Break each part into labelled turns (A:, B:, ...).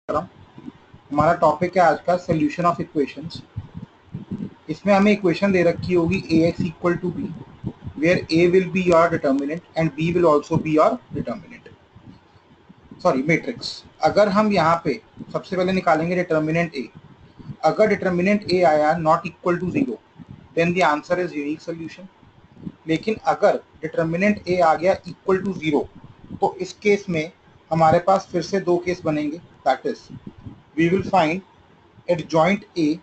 A: रहा हूँ। हमारा टॉपिक है आज का सोल्यूशन ऑफ इक्वेशंस। इसमें हमें इक्वेशन दे रखी होगी ax equal to B, where a will be your determinant and b will also be your determinant, sorry matrix. अगर हम यहाँ पे सबसे पहले निकालेंगे डिटर्मिनेंट a, अगर डिटर्मिनेंट a आया not equal to 0 then the answer is unique solution. लेकिन अगर डिटर्मिनेंट a आ गया इक्वल टू 0 तो इस केस में हमारे पास फिर से दो केस बनेंगे, that is we will find adjoint a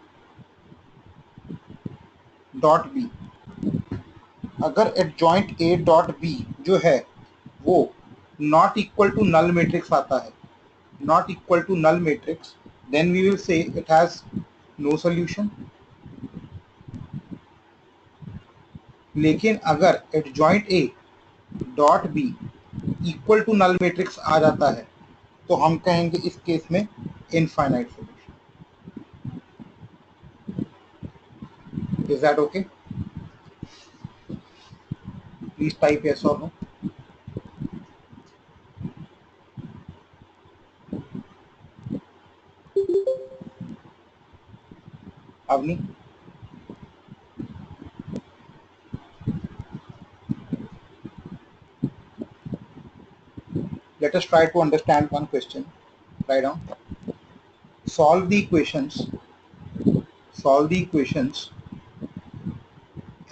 A: dot B. अगर एडजॉइंट a डॉट b जो है वो not equal to null matrix आता है, not equal to null matrix, then we will say it has no solution. लेकिन अगर adjoint a dot b equal to null matrix आ जाता है तो हम कहेंगे इस केस में infinite solution. Is that okay? Please type yes और no. Avani, let us try to understand one question. Write down. Solve the equations. Solve the equations.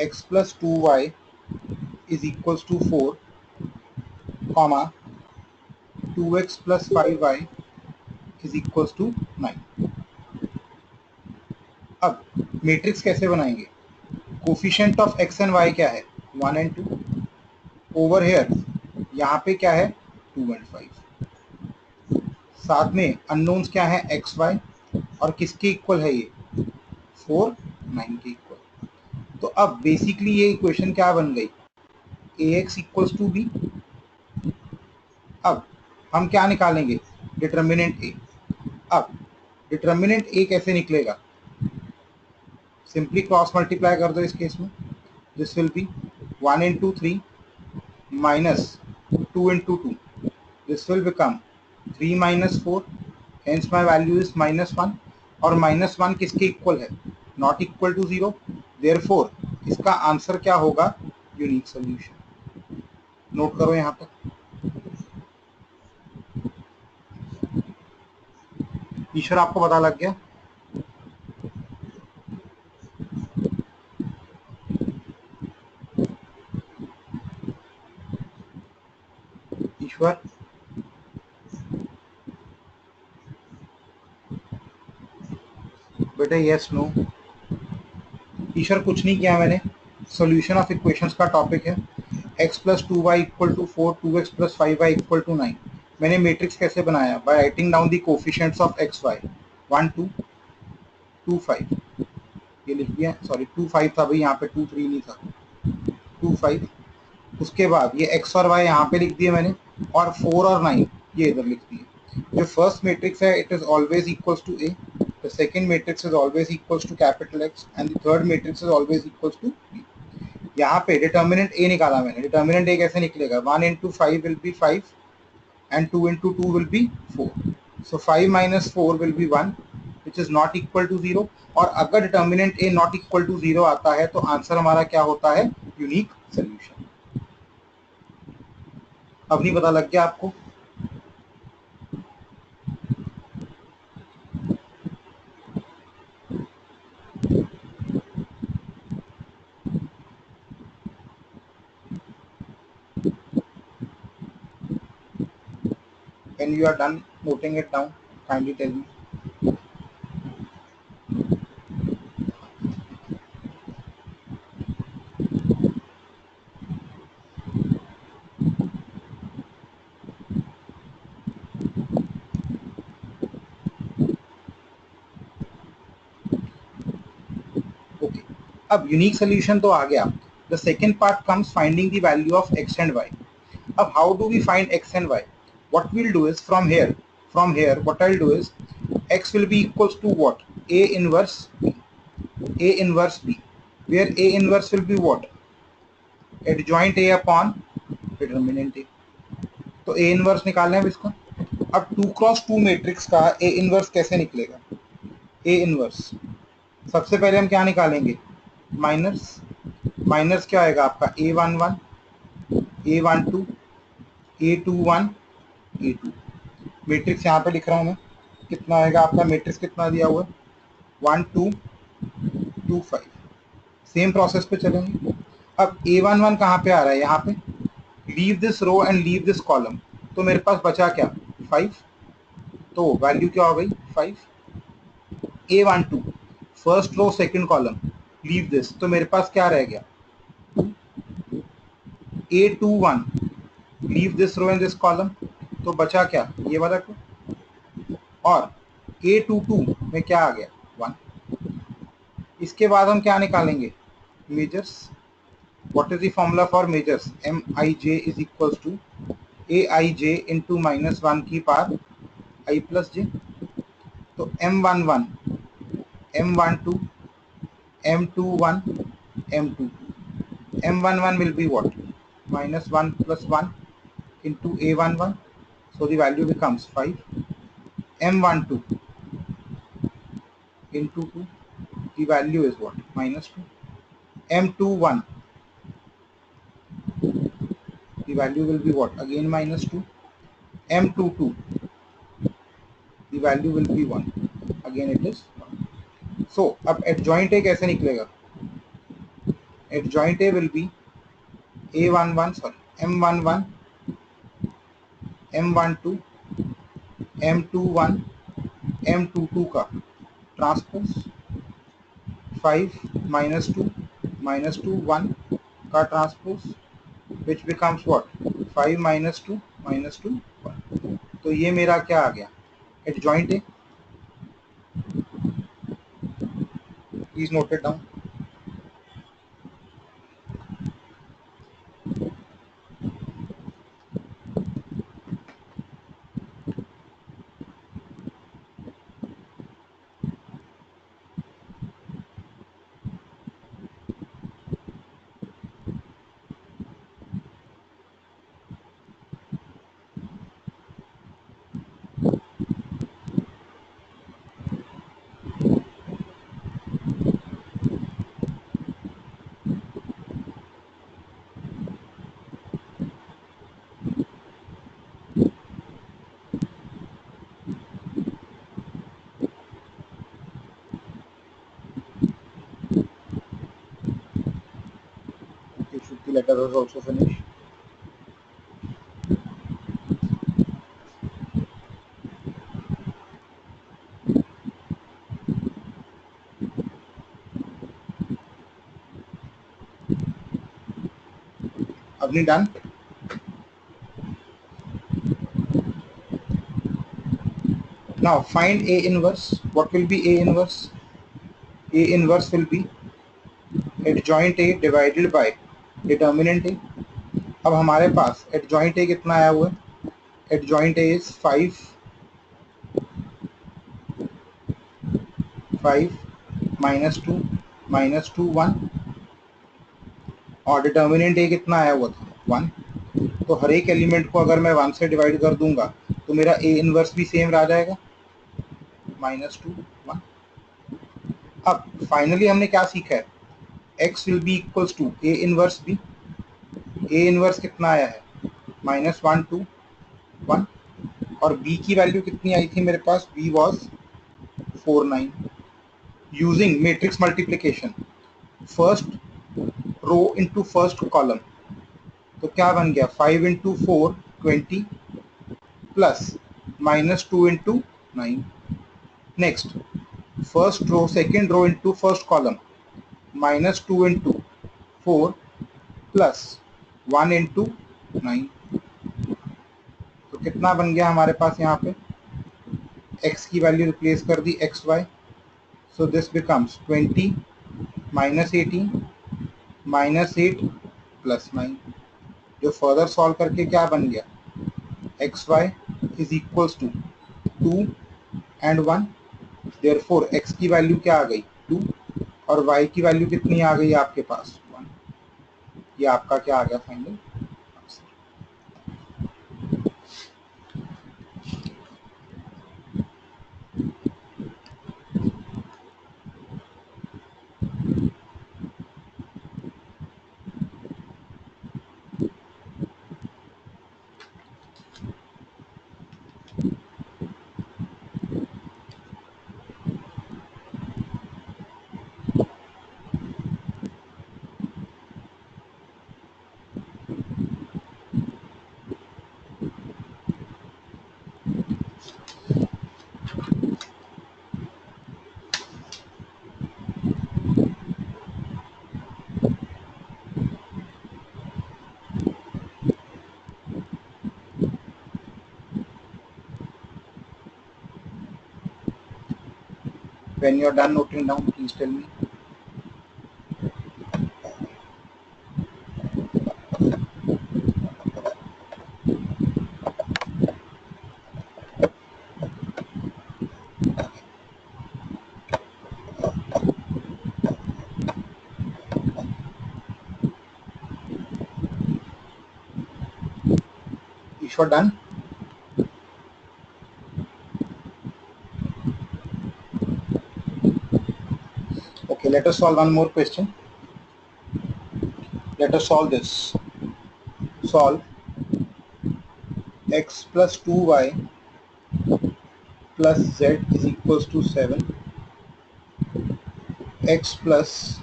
A: X plus 2y is equals to 4, comma 2x plus 5y is equals to 9. अब matrix कैसे बनाएंगे? Coefficient of x and y क्या है? 1 and 2. Over here यहाँ पे क्या है? 2 and 5. साथ में अननोन्स क्या है? x y, और किसके इक्वल है ये? 4 9 के इक्वल। तो अब बेसिकली ये इक्वेशन क्या बन गई? ax equals to b। अब हम क्या निकालेंगे? Determinant a। अब डिटर्मिनेंट a कैसे निकलेगा? सिंपली क्रॉस मल्टीप्लाई कर दो इस केस में। This will be 1 into 3 minus 2 into 2. This will become 3 minus 4. Hence my value is -1. और -1 किसके इक्वल है? Not equal to 0। देयरफॉर इसका आंसर क्या होगा? Unique solution. नोट करो यहाँ तक। ईश्वर आपको पता लग गया? ईश्वर, बेटे यस नो? ईश्वर कुछ नहीं किया मैंने। सॉल्यूशन ऑफ इक्वेशंस का टॉपिक है। x plus 2y equal to 4, 2x plus 5y equal to 9। मैंने मैट्रिक्स कैसे बनाया? By writing down the coefficients of x y। 1 2 2 5, ये लिख दिया। सॉरी 2 5 था भाई, यहाँ पे 2 3 नहीं था, 2 5। उसके बाद ये x और y यहाँ पे लिख दिए मैंने, और 4 और 9 ये इधर लिख दिए। जो फर्स्ट मैट्रिक्स है it is always equals to a, the second matrix is always equals to capital X and the third matrix is always equals to b। यहाँ पे डिटर्मिनेंट a निकाला मैंने। डिटर्मिनेंट a कैसे निकलेगा? 1 into 5 will be 5 and 2 into 2 will be 4. So 5 minus 4 will be 1, which is not equal to 0. और अगर determinant a not equal to 0 आता है तो आंसर हमारा क्या होता है? Unique solution. अब नहीं पता लग गया आपको? When you are done noting it down, kindly tell me. Okay. अब यूनिक सोल्यूशन तो आ गया। The second part comes finding the value of x and y. अब how do we find x and y? What we'll do is from here what I'll do is x will be equals to what? A inverse b. A inverse b, where A inverse will be what? Adjoint A upon determinant A. तो A inverse निकालना है इसका। अब 2x2 matrix का A inverse कैसे निकलेगा? A inverse सबसे पहले हम क्या निकालेंगे? माइनस माइनस क्या आएगा आपका? A11 A12 A21 A2। Matrix यहाँ पे लिख रहा हूँ मैं, कितना आएगा आपका? मैट्रिक्स कितना दिया हुआ है? 1 2 2 5। सेम प्रोसेस पे चलेंगे। अब A11 कहाँ पे आ रहा है? यहाँ पे। Leave this row and leave this column, तो मेरे पास बचा क्या? 5। तो वैल्यू क्या हो गई? 5। A12 first row second column, leave this, तो मेरे पास क्या रह गया? A21 leave this row and this column, तो बचा क्या? ये वाला 2। और A22 में क्या आ गया? 1। इसके बाद हम क्या निकालेंगे? Majors. What is the formula for majors? Mij is equals to Aij into -1 की पावर I प्लस j। तो M11 M12 M21 M22, M11 will be what? -1 plus 1 into A11, so the value becomes 5। M12 into 2, the value is what? -2। M21, the value will be what? Again -2। M22, the value will be 1, again it is 1। So अब adjoint A कैसे निकलेगा? Adjoint A will be A11, sorry, M11 M12 M21 M22 का transpose, 5 -2 -2 1 का transpose, which becomes what? 5 -2 -2 1। तो ये मेरा क्या आ गया? एडजॉइंट है। Please note it down. Should the letter was also finished? Avni done? Now find A inverse. What will be A inverse? A inverse will be adjoint A divided by determinant A। अब हमारे पास adjoint A कितना आया हुआ है? Adjoint A is 5 -2 -2 1, और determinant A कितना आया हुआ था? 1। तो हर एक एलिमेंट को अगर मैं 1 से डिवाइड कर दूंगा तो मेरा A इनवर्स भी सेम रह जाएगा, -2 1। अब फाइनली हमने क्या सीखा है? x will be equals to A inverse B। A inverse कितना आया है? -1 2 1। और B की वैल्यू कितनी आई थी मेरे पास? B was 4 9। Using matrix multiplication, first row into first column, तो क्या बन गया? 5 into 4 20 plus -2 into 9। Next first row second row into first column, -2 into 4 plus 1 into 9। तो कितना बन गया हमारे पास? यहाँ पे x की वैल्यू रिप्लेस कर दी xy, so this becomes 20 -18 -8 plus 9, जो फर्दर सॉल्व करके क्या बन गया? xy is equals to 2 and 1। Therefore x की वैल्यू क्या आ गई? 2, और y की वैल्यू कितनी आ गई आपके पास? 1। ये आपका क्या आ गया final answer? When you're done noting down, please tell me. Ishwar, done? Okay, let us solve one more question. Let us solve this. Solve x plus 2y plus z is equals to 7, x plus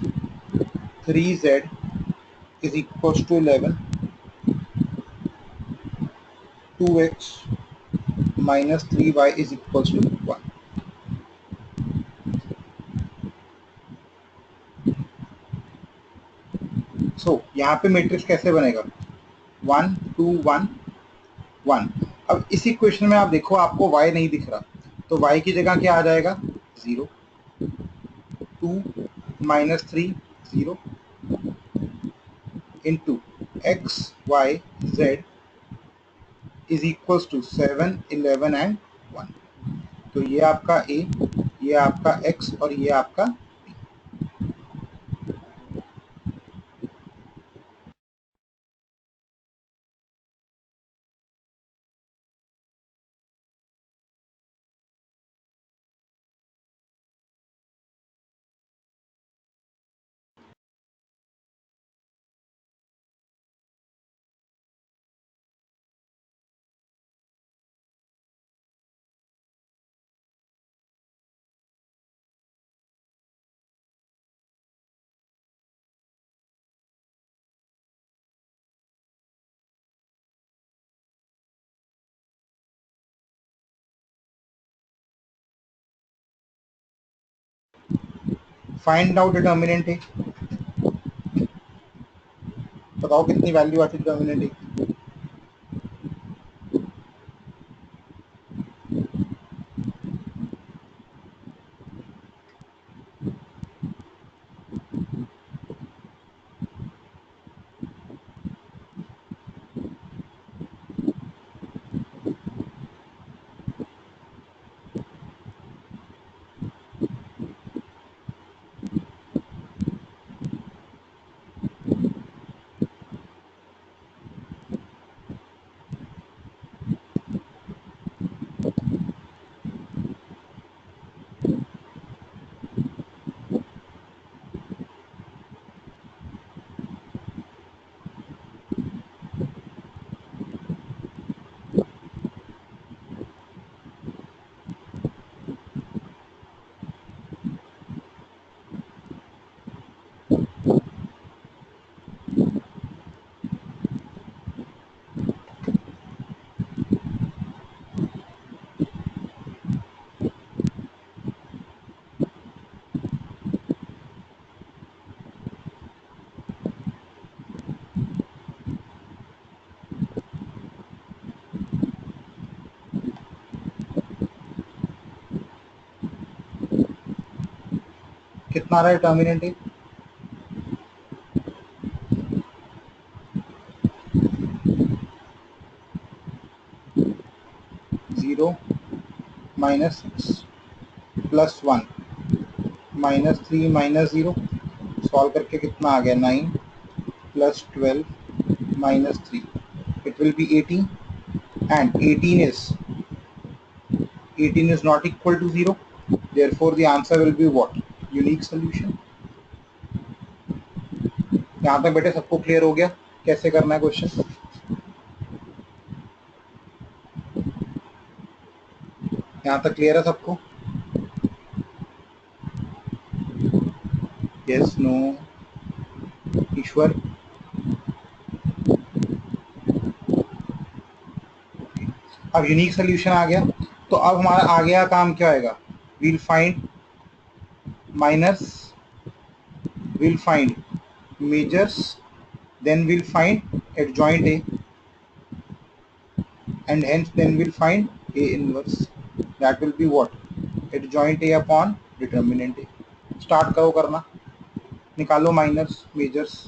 A: 3z is equals to 11, 2x minus 3y is equals to 1. So यहाँ पे matrix कैसे बनेगा? 1 2 1 1. अब इस equation में आप देखो, आपको y नहीं दिख रहा, तो y की जगह क्या आ जाएगा? 0, 2 minus 3 0 into x y z is equals to 7 11 and 1. तो ये आपका a, ये आपका x और ये आपका b. फाइंड आउट डिटर्मिनेंट है, बताओ कितनी वैल्यू आती है डिटर्मिनेंट है? कितना आ रहा है डिटर्मिनेंट है? 0 minus 6 plus 1 minus 3 minus 0. Solve करके कितना आ गया? 9 plus 12 minus 3. It will be 18, and 18 is not equal to 0. Therefore, the answer will be what? Unique solution. यहाँ तक बेटे सबको क्लियर हो गया कैसे करना है क्वेश्चन? यहाँ तक क्लियर है सबको? यस, नो, ईश्वर? अब यूनिक सोल्यूशन आ गया, तो अब हमारा आगे का काम क्या होगा? We'll find minus, we'll find measures, then we'll find adjoint A, and hence then we'll find A inverse. That will be what? Adjoint A upon determinant है। स्टार्ट करो करना, निकालो minors majors.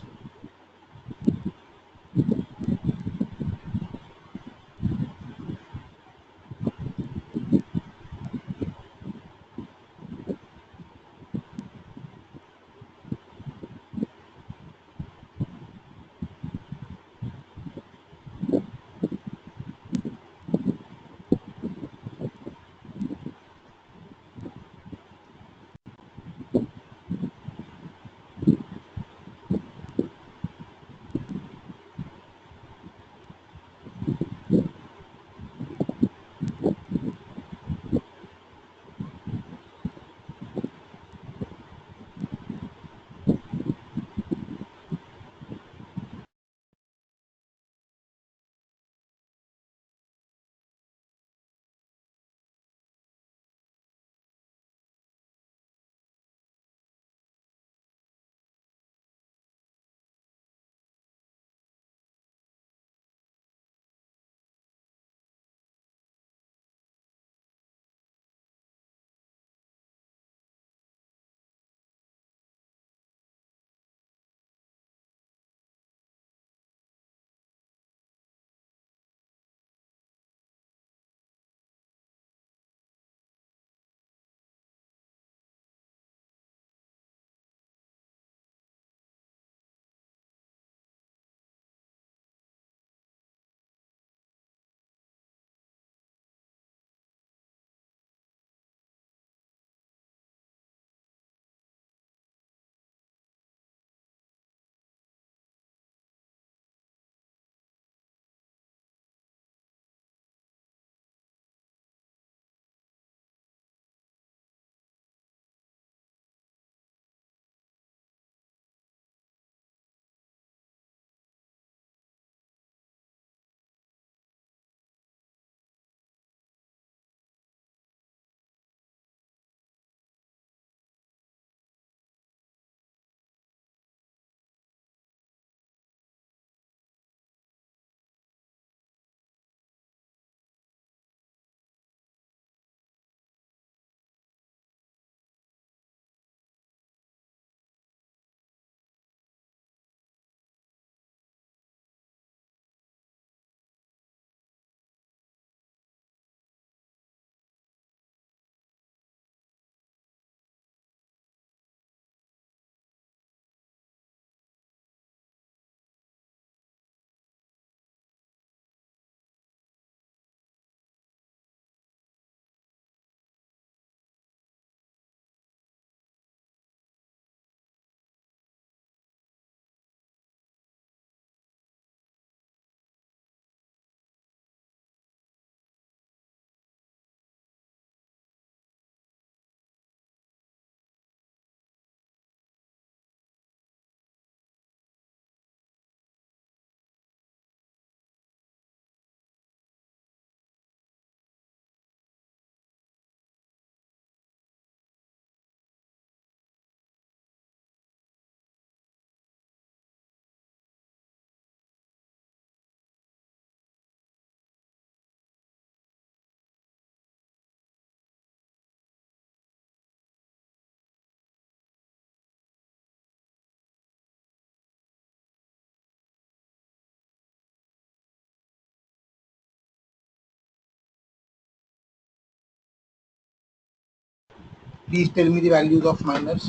A: Please tell me the values of minors.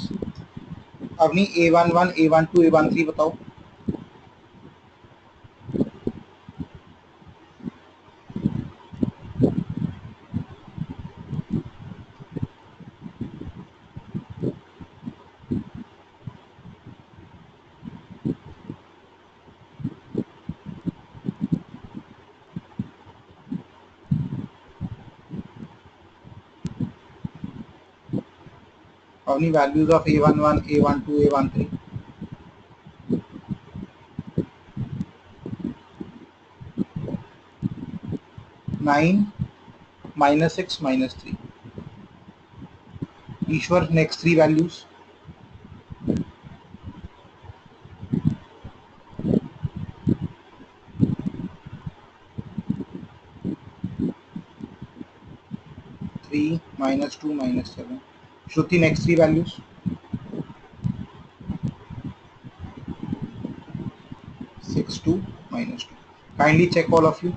A: Avni A11, A12, A13 बताओ। Avni values of A11, A12, A13। 9, -6, -3। Ishwar next three values. 3, -2, -7। Shruti, next three values. 6, 2, minus 2. Kindly check all of you.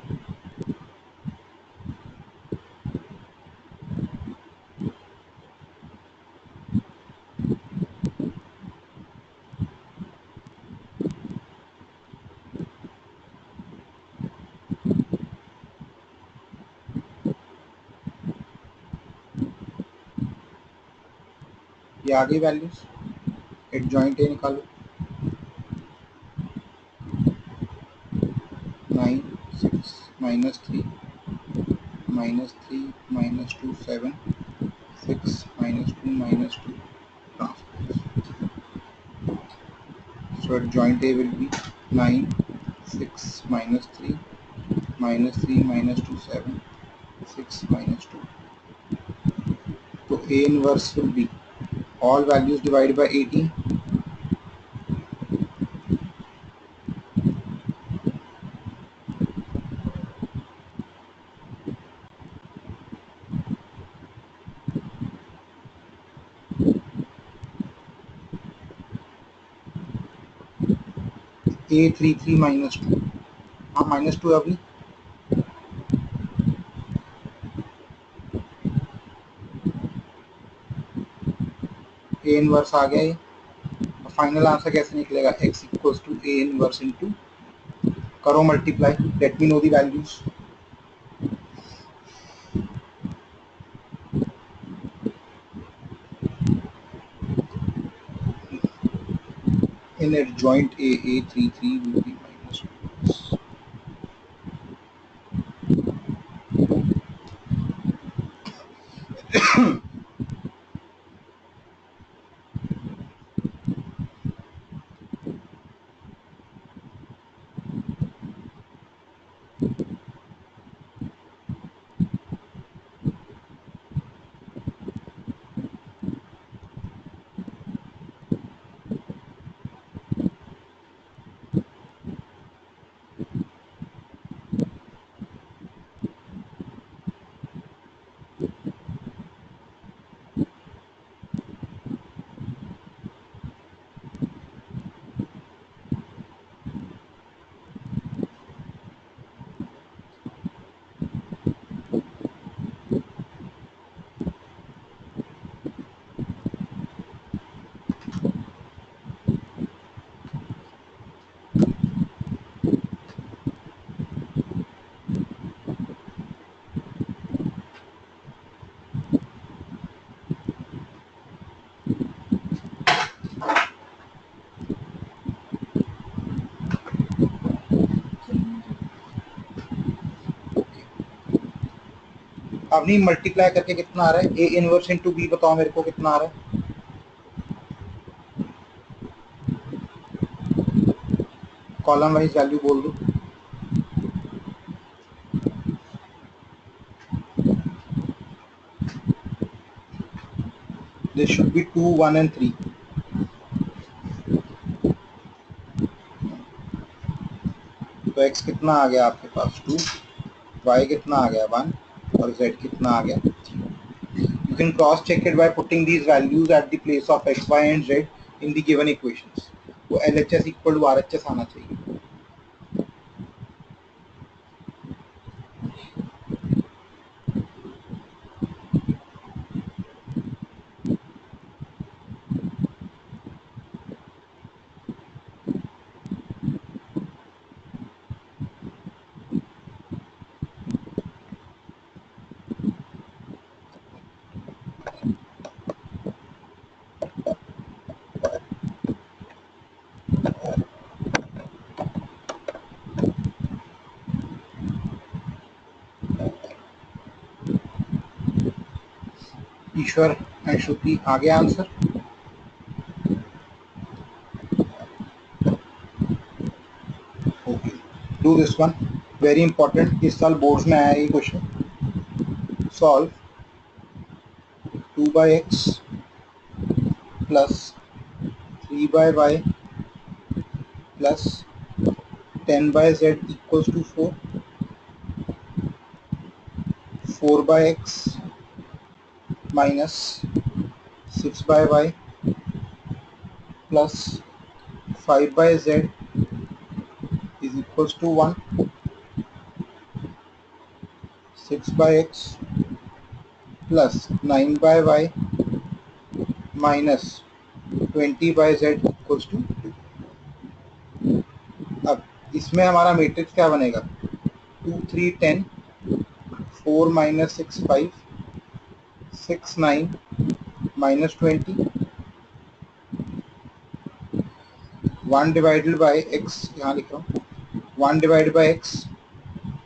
A: ये आ गई values. Adjoint A निकालो. 9, 6, minus 3, minus 3, minus 2, 7, 6, minus 2, minus 2, transpose. So adjoint A will be 9, 6, minus 3, minus 3, minus 2, 7, 6, minus 2. So A inverse will be all values divided by 18. A 3, 3, minus 2. हाँ minus 2 अभी. A inverse आ गया ये. Final answer कैसे निकलेगा? x equals to A inverse into, करो multiply. Let me know the values. In adjoint A, A33 will be minus 2. अब नहीं multiply करके कितना आ रहा है? A इनवर्स इनटू B बताओ मेरे को कितना आ रहा है? कॉलम वाइज वैल्यू बोल दो. This should be 2, 1 and 3. तो x कितना आ गया आपके पास? 2. y कितना आ गया? 1. और z कितना आ गया? 3. You can cross check it by putting these values at the place of x, y and z in the given equations. तो LHS equal to RHS आना चाहिए. ईश्वर एंड श्रुति आ गया answer. Okay, do this one. Very important, इस साल boards में आया ये question. Solve 2 by x plus 3 by y plus 10 by z equals to 4. 4 by x minus 6/y plus 5/z is equals to 1. 6/x plus 9/y minus 20/z equals to 2. अब इसमें हमारा matrix क्या बनेगा? 2 3 10, 4 minus 6 5, 6 9 minus 20, 1 divided by x, यहाँ लिख रहा हूँ, 1 divided by x,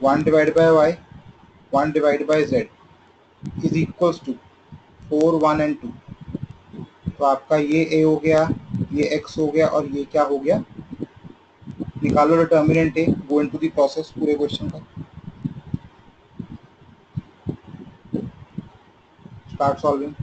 A: 1 divided by y, 1 divided by z is equals to 4 1 and 2. तो आपका ये a हो गया, ये x हो गया और ये क्या हो गया? निकालो determinant a, go into the process पूरे क्वेश्चन का, start solving.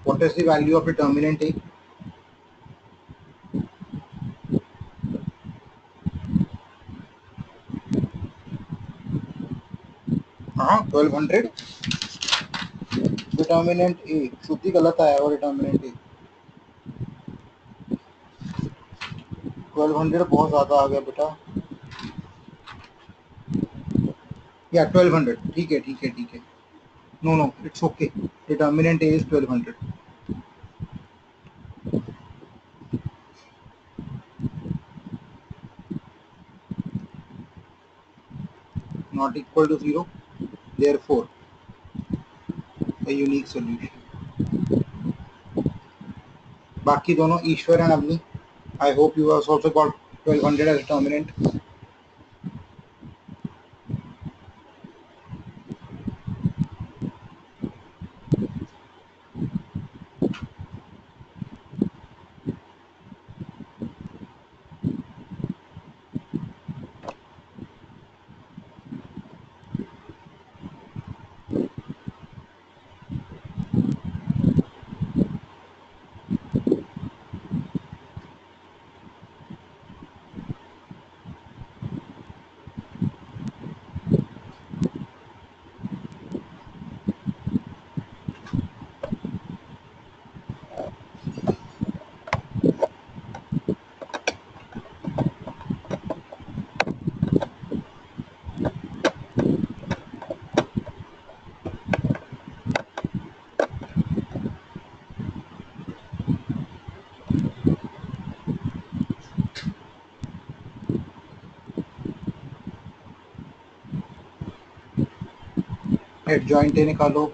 A: What is the value of determinant a? हाँ 1200. डिटर्मिनेंट ए शुद्धि गलत आया और डिटर्मिनेंट ए 1200 बहुत ज़्यादा आ गया बेटा. या 1200 ठीक है ठीक है ठीक है. No no it's okay. Determinant A is 1200. Not equal to 0, therefore a unique solution. बाकी दोनों Ishwar and Avni. I hope you have also got 1200 as determinant. Adjoint A निकालो।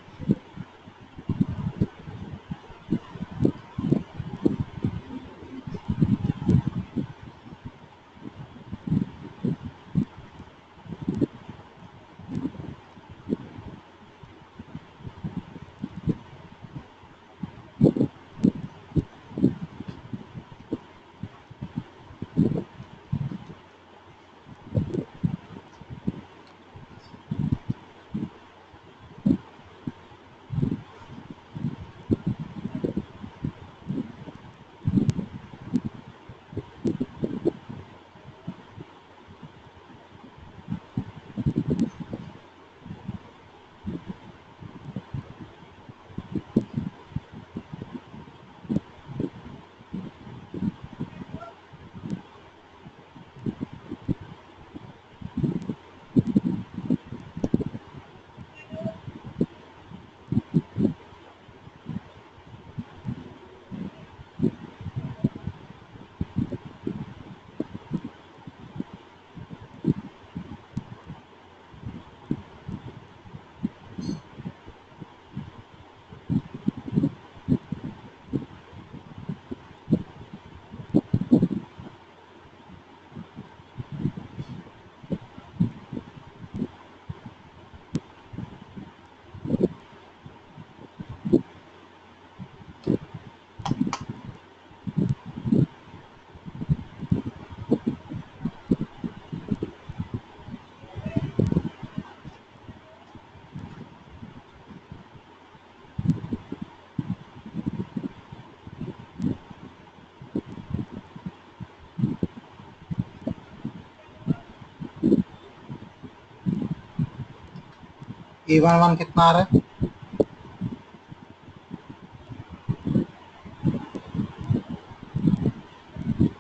A: A11 कितना आ रहा है?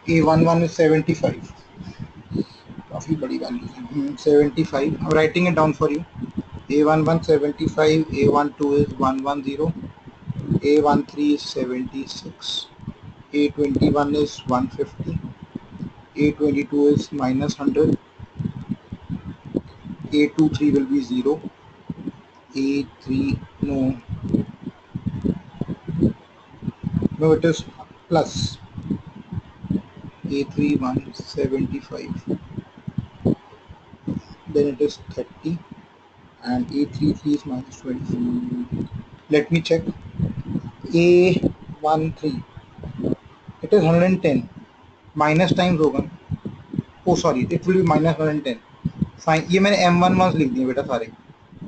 A: A11 is 75, काफी बड़ी वैल्यू है। 75, I'm writing it down for you. A11 75, A12 is 110, A13 is 76, A21 is 150, A22 is minus 100, A23 will be 0, A3 no it is plus, A3 175, then it is 30, and A33 is minus 24. Let me check. A13 it is 110, minus times होगा। Oh sorry, it will be minus 110 sign. ये मैंने M1 मास लिख दिए बेटा सारे,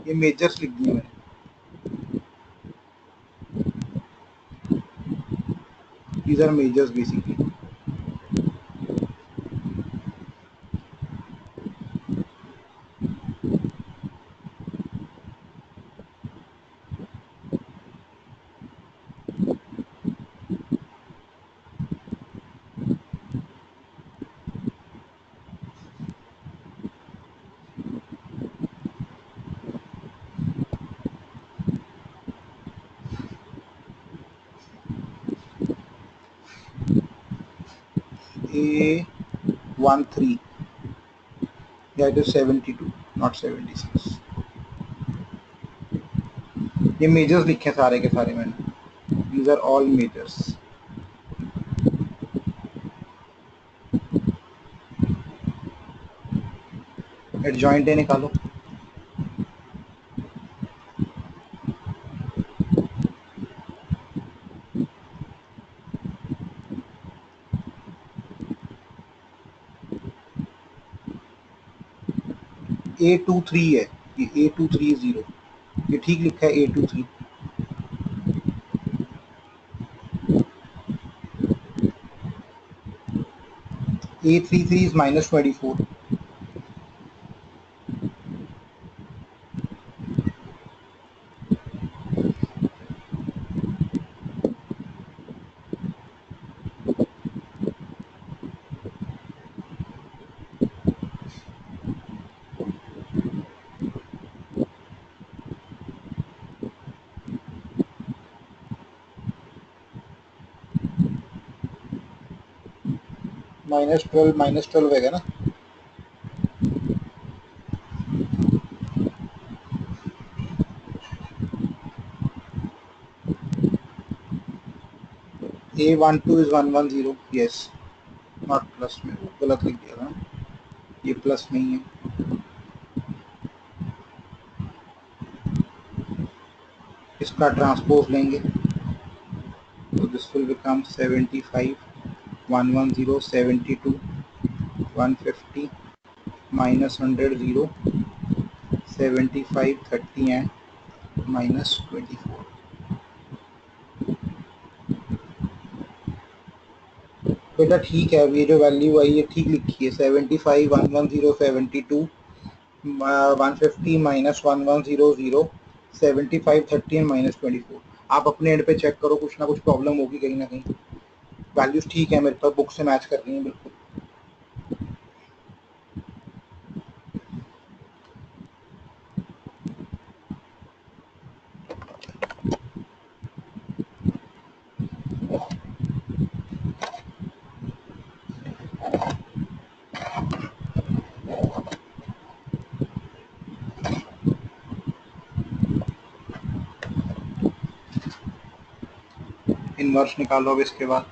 A: ये measures लिख दिए मैंने। These are majors basically. A13, yeah it is 72 not 76। ये मेजर्स लिखे सारे के सारे मैंने, these are all majors। Adjoint A निकालो। A23 है, ये A23 0, ये ठीक लिखा है A23। A33 is minus 24, -12 है ना। A12 is 110, yes, not plus में, वो गलत लिख दिया था, ये प्लस नहीं है। इसका ट्रांसपोज लेंगे तो this will become 75, 110, 72, 150 minus 100, 0, 75, 30 and minus 24। बेटा ठीक है, अब ये जो वैल्यू आई है ठीक लिखी है, 75, 110, 72, 150 माइनस 1100, 0, 75, 30 एंड माइनस 24। आप अपने एंड पे चेक करो, कुछ ना कुछ प्रॉब्लम होगी कहीं ना कहीं। वैल्यूज ठीक है, मेरे पास बुक से मैच कर रही हैं बिल्कुल। इनवर्स निकालो अब इसके बाद।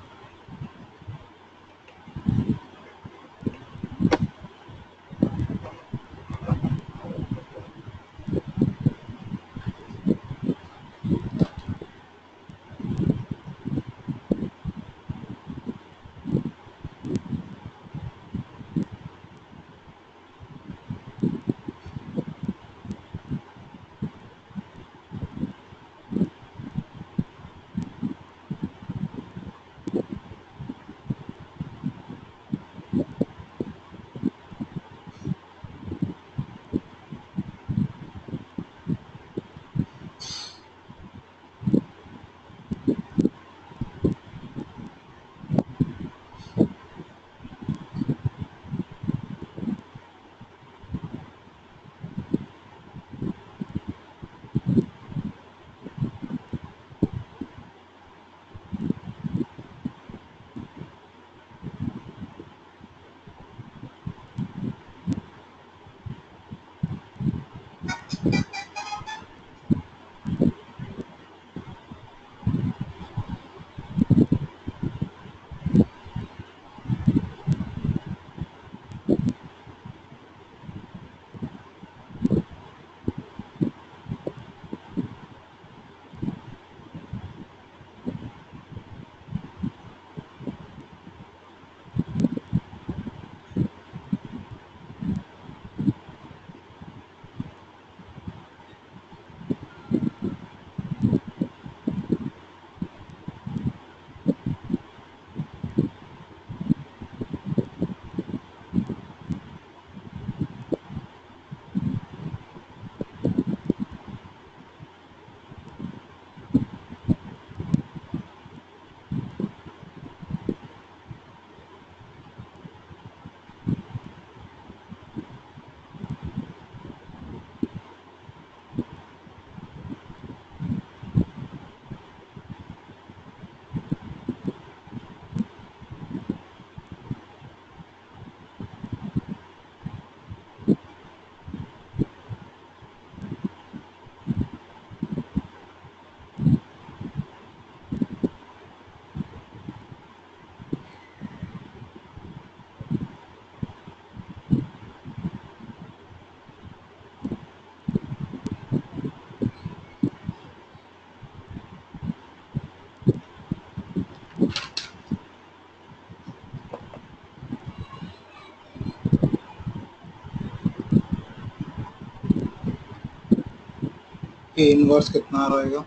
A: ए इनवर्स कितना रहेगा,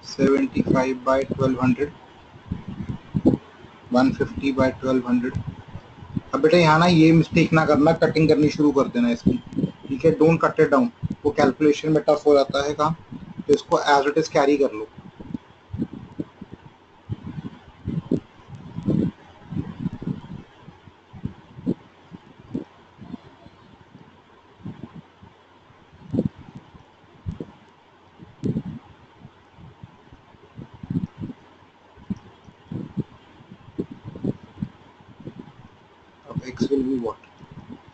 A: 75/1200, 150/1200। अब बेटा यहाँ ना ये मिस्टेक ना करना, कटिंग करनी शुरू कर देना इसकी, ठीक है, डोंट कट इट डाउन, वो कैलकुलेशन में टफ हो जाता है काम, तो इसको एज इट इज कैरी कर लो। अब x will be what,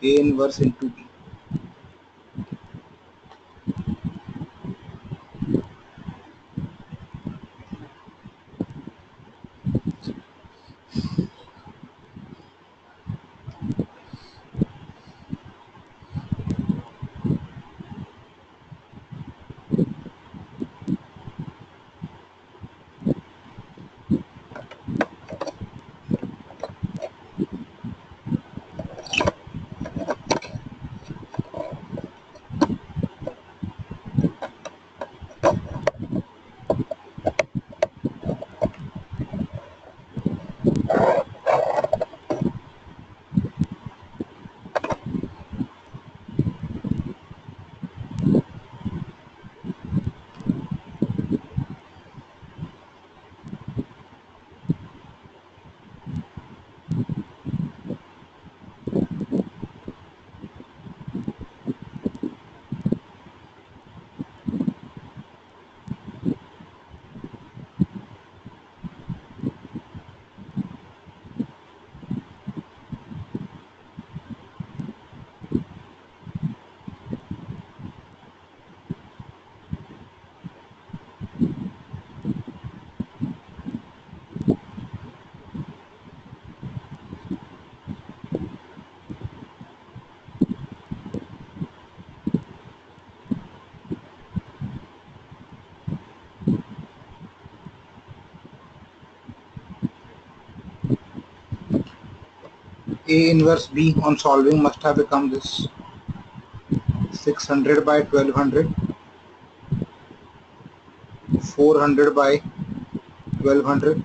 A: a inverse into b, A inverse B on solving must have become this 600 by 1200, 400 by 1200,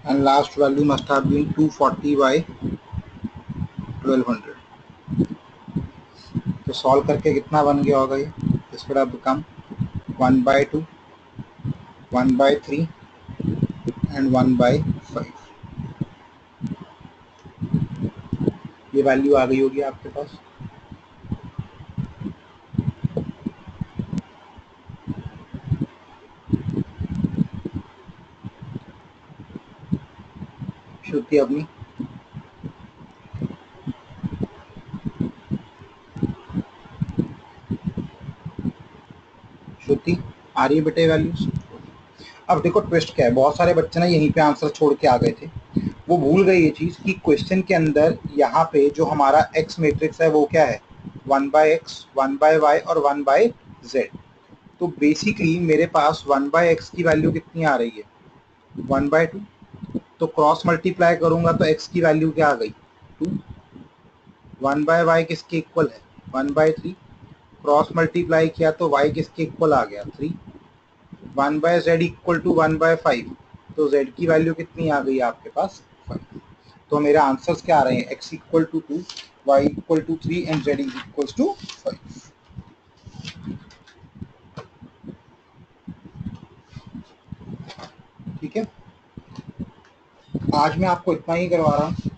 A: and last value must have been 240 by 1200. तो solve करके कितना बन गया होगा ये? This would have become 1/2, 1/3 and 1/5. ये value आ गई होगी आपके पास. श्रुति अपनी श्रुति आ रही है बेटे वैल्यूज? अब देखो ट्विस्ट क्या है, बहुत सारे बच्चे ना यहीं पे आंसर छोड़ के आ गए थे. वो भूल गए ये चीज कि क्वेश्चन के अंदर यहाँ पे जो हमारा एक्स मैट्रिक्स है वो क्या है, 1/x, 1/y और 1/z. तो बेसिकली मेरे पास 1/x की वैल्यू कितनी आ रही है, 1/2. तो क्रॉस मल्टीप्लाई करूंगा तो x की वैल्यू क्या आ गई, 2. 1/y किसके इक्वल है, 1/3. क्रॉस मल्टीप्लाई किया तो y किसके इक्वल आ गया, 3. 1/z equal to 1/5. तो z की वैल्यू कितनी आ गई आपके पास, 5. तो मेरे आंसर्स क्या आ रहे हैं, x equal to 2, y equal to 3 and z is equal to 5. ठीक है, आज मैं आपको इतना ही करवा रहा हूँ.